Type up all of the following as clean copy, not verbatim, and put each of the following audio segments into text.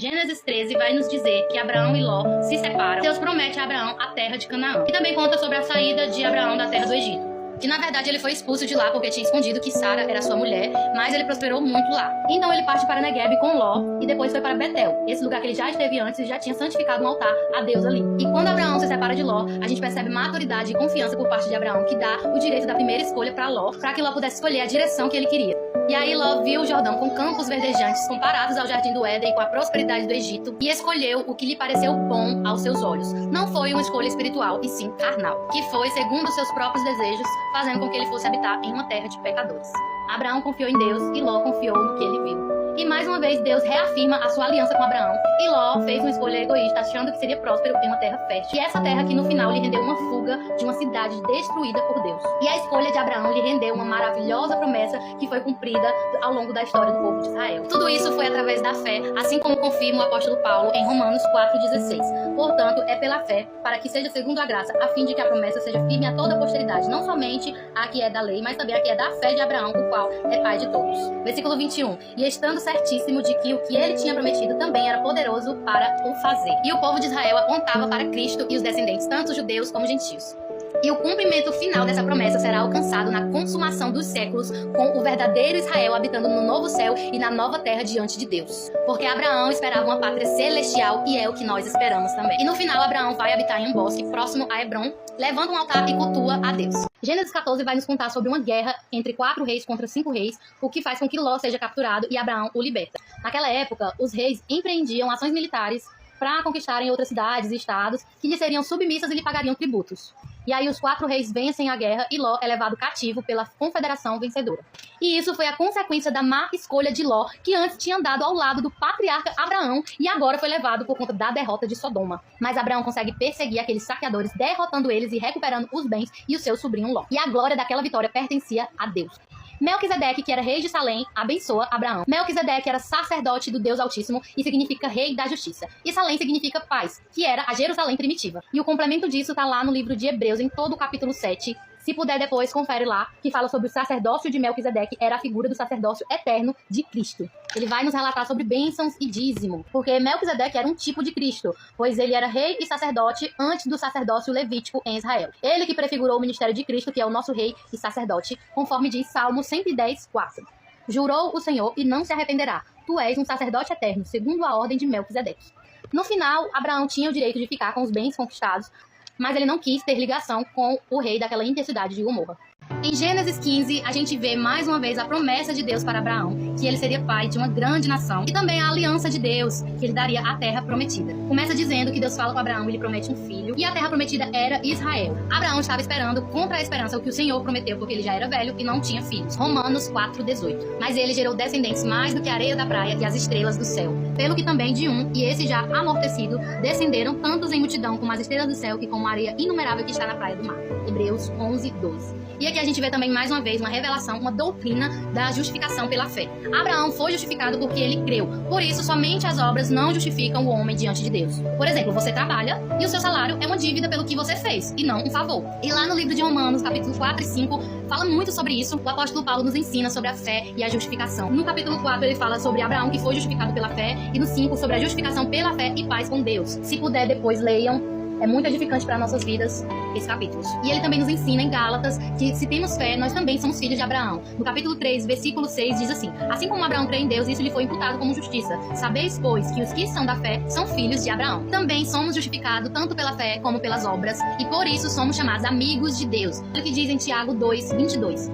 Gênesis 13 vai nos dizer que Abraão e Ló se separam. Deus promete a Abraão a terra de Canaã. E também conta sobre a saída de Abraão da terra do Egito. Que na verdade ele foi expulso de lá porque tinha escondido que Sara era sua mulher, mas ele prosperou muito lá. Então ele parte para Negueb com Ló e depois foi para Betel, esse lugar que ele já esteve antes e já tinha santificado um altar a Deus ali. E quando Abraão se separa de Ló, a gente percebe maturidade e confiança por parte de Abraão, que dá o direito da primeira escolha para Ló, para que Ló pudesse escolher a direção que ele queria. E aí Ló viu o Jordão com campos verdejantes comparados ao jardim do Éden, com a prosperidade do Egito, e escolheu o que lhe pareceu bom aos seus olhos. Não foi uma escolha espiritual, e sim carnal, que foi segundo os seus próprios desejos, fazendo com que ele fosse habitar em uma terra de pecadores. Abraão confiou em Deus e Ló confiou no que ele viu. E mais uma vez Deus reafirma a sua aliança com Abraão, e Ló fez uma escolha egoísta, achando que seria próspero em uma terra fértil. E essa terra que no final lhe rendeu uma fuga de uma cidade destruída por Deus. E a escolha de Abraão lhe rendeu uma maravilhosa promessa que foi cumprida ao longo da história do povo de Israel. Tudo isso foi através da fé, assim como confirma o apóstolo Paulo em Romanos 4,16. Portanto, é pela fé, para que seja segundo a graça, a fim de que a promessa seja firme a toda a posteridade, não somente a que é da lei, mas também a que é da fé de Abraão, o qual é pai de todos. Versículo 21. E estando certíssimo de que o que ele tinha prometido também era poderoso para o fazer. E o povo de Israel apontava para Cristo e os descendentes, tanto judeus como gentios. E o cumprimento final dessa promessa será alcançado na consumação dos séculos, com o verdadeiro Israel habitando no novo céu e na nova terra diante de Deus. Porque Abraão esperava uma pátria celestial e é o que nós esperamos também. E no final Abraão vai habitar em um bosque próximo a Hebrom, levando um altar e cultua a Deus. Gênesis 14 vai nos contar sobre uma guerra entre 4 reis contra 5 reis, o que faz com que Ló seja capturado e Abraão o liberta. Naquela época, os reis empreendiam ações militares para conquistarem outras cidades e estados que lhe seriam submissas e lhe pagariam tributos. E aí os 4 reis vencem a guerra e Ló é levado cativo pela confederação vencedora. E isso foi a consequência da má escolha de Ló, que antes tinha andado ao lado do patriarca Abraão e agora foi levado por conta da derrota de Sodoma. Mas Abraão consegue perseguir aqueles saqueadores, derrotando eles e recuperando os bens e o seu sobrinho Ló. E a glória daquela vitória pertencia a Deus. Melquisedeque, que era rei de Salém, abençoa Abraão. Melquisedeque era sacerdote do Deus Altíssimo e significa rei da justiça. E Salém significa paz, que era a Jerusalém primitiva. E o complemento disso tá lá no livro de Hebreus, em todo o capítulo 7. Se puder depois, confere lá, que fala sobre o sacerdócio de Melquisedeque, era a figura do sacerdócio eterno de Cristo. Ele vai nos relatar sobre bênçãos e dízimo, porque Melquisedeque era um tipo de Cristo, pois ele era rei e sacerdote antes do sacerdócio levítico em Israel. Ele que prefigurou o ministério de Cristo, que é o nosso rei e sacerdote, conforme diz Salmo 110:4. Jurou o Senhor e não se arrependerá. Tu és um sacerdote eterno, segundo a ordem de Melquisedeque. No final, Abraão tinha o direito de ficar com os bens conquistados, mas ele não quis ter ligação com o rei daquela intensidade de Gomorra. Em Gênesis 15, a gente vê mais uma vez a promessa de Deus para Abraão, que ele seria pai de uma grande nação, e também a aliança de Deus, que ele daria a terra prometida. Começa dizendo que Deus fala com Abraão e lhe promete um filho, e a terra prometida era Israel. Abraão estava esperando contra a esperança o que o Senhor prometeu, porque ele já era velho e não tinha filhos. Romanos 4:18. Mas ele gerou descendentes mais do que a areia da praia e as estrelas do céu. Pelo que também de um, e esse já amortecido, descenderam tantos em multidão como as estrelas do céu, que como a areia inumerável que está na praia do mar. Hebreus 11:12. E aqui a gente vê também mais uma vez uma revelação, uma doutrina da justificação pela fé. Abraão foi justificado porque ele creu. Por isso, somente as obras não justificam o homem diante de Deus. Por exemplo, você trabalha e o seu salário é uma dívida pelo que você fez e não um favor. E lá no livro de Romanos, capítulo 4 e 5, fala muito sobre isso. O apóstolo Paulo nos ensina sobre a fé e a justificação. No capítulo 4 ele fala sobre Abraão que foi justificado pela fé e no 5 sobre a justificação pela fé e paz com Deus. Se puder, depois leiam. É muito edificante para nossas vidas esses capítulos. E ele também nos ensina em Gálatas que se temos fé, nós também somos filhos de Abraão. No capítulo 3, versículo 6, diz assim: assim como Abraão crê em Deus, isso lhe foi imputado como justiça. Sabeis, pois, que os que são da fé são filhos de Abraão. Também somos justificados tanto pela fé como pelas obras, e por isso somos chamados amigos de Deus. Olha o que diz em Tiago 2:22.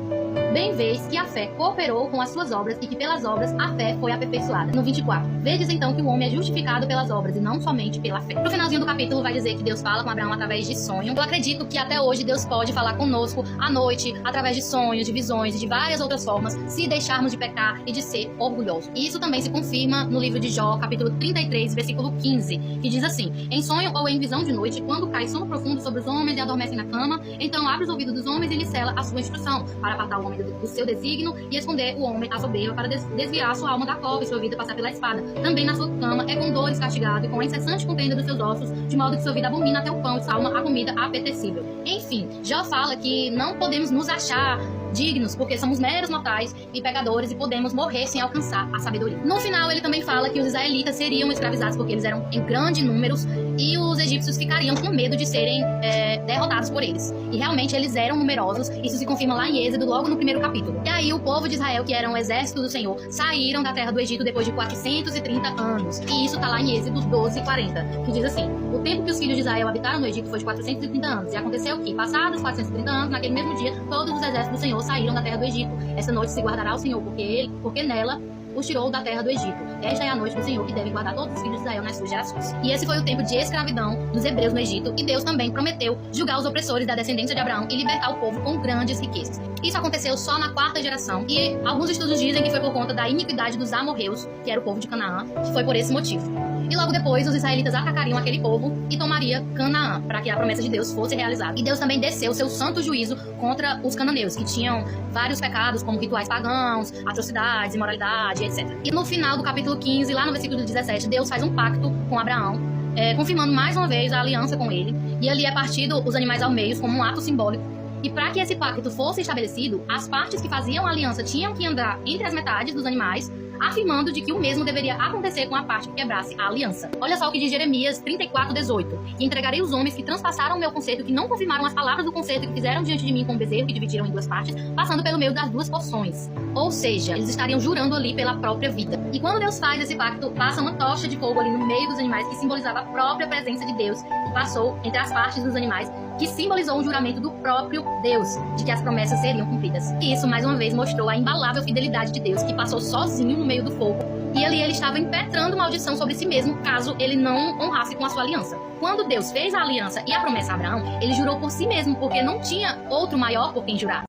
Bem vês que a fé cooperou com as suas obras e que pelas obras a fé foi aperfeiçoada. No 24, vedes então que o homem é justificado pelas obras e não somente pela fé. No finalzinho do capítulo vai dizer que Deus fala com Abraão através de sonho. Eu acredito que até hoje Deus pode falar conosco à noite, através de sonhos, de visões e de várias outras formas, se deixarmos de pecar e de ser orgulhosos. E isso também se confirma no livro de Jó, capítulo 33, versículo 15, que diz assim: em sonho ou em visão de noite, quando cai sono profundo sobre os homens e adormecem na cama, então abre os ouvidos dos homens e lhe sela a sua instrução, para apartar o homem do seu desígnio e esconder o homem à soberba, para desviar a sua alma da cova e sua vida passar pela espada. Também na sua cama é com dores castigado e com a incessante contenda dos seus ossos, de modo que sua vida abomina até o pão e sua alma a comida apetecível. Enfim, Jó fala que não podemos nos achar dignos, porque somos meros mortais e pecadores e podemos morrer sem alcançar a sabedoria. No final, ele também fala que os israelitas seriam escravizados porque eles eram em grandes números e os egípcios ficariam com medo de serem derrotados por eles. E realmente eles eram numerosos, isso se confirma lá em Êxodo, logo no primeiro capítulo. E aí o povo de Israel, que era um exército do Senhor, saíram da terra do Egito depois de 430 anos. E isso está lá em Êxodo 12:40, que diz assim: o tempo que os filhos de Israel habitaram no Egito foi de 430 anos. E aconteceu que, passados 430 anos, naquele mesmo dia, todos os exércitos do Senhor saíram da terra do Egito. Essa noite se guardará o Senhor, porque nela os tirou da terra do Egito. Esta é a noite do Senhor, que deve guardar todos os filhos de Israel nas suas gerações. E esse foi o tempo de escravidão dos hebreus no Egito, e Deus também prometeu julgar os opressores da descendência de Abraão e libertar o povo com grandes riquezas. Isso aconteceu só na 4ª geração, e alguns estudos dizem que foi por conta da iniquidade dos amorreus, que era o povo de Canaã, que foi por esse motivo. E logo depois, os israelitas atacariam aquele povo e tomaria Canaã, para que a promessa de Deus fosse realizada. E Deus também desceu seu santo juízo contra os cananeus, que tinham vários pecados, como rituais pagãos, atrocidades, imoralidade, etc. E no final do capítulo 15, lá no versículo 17, Deus faz um pacto com Abraão, confirmando mais uma vez a aliança com ele. E ali é partido os animais ao meio, como um ato simbólico. E para que esse pacto fosse estabelecido, as partes que faziam a aliança tinham que andar entre as metades dos animais, afirmando de que o mesmo deveria acontecer com a parte que quebrasse a aliança. Olha só o que diz Jeremias 34:18: e entregarei os homens que transpassaram o meu concerto, que não confirmaram as palavras do concerto, que fizeram diante de mim com o bezerro, que dividiram em 2 partes, passando pelo meio das 2 porções. Ou seja, eles estariam jurando ali pela própria vida. E quando Deus faz esse pacto, passa uma tocha de fogo ali no meio dos animais, que simbolizava a própria presença de Deus, que passou entre as partes dos animais, que simbolizou o juramento do próprio Deus, de que as promessas seriam cumpridas. E isso, mais uma vez, mostrou a imbalável fidelidade de Deus, que passou sozinho no meio do fogo. E ali ele estava impetrando maldição sobre si mesmo, caso ele não honrasse com a sua aliança. Quando Deus fez a aliança e a promessa a Abraão, ele jurou por si mesmo, porque não tinha outro maior por quem jurar.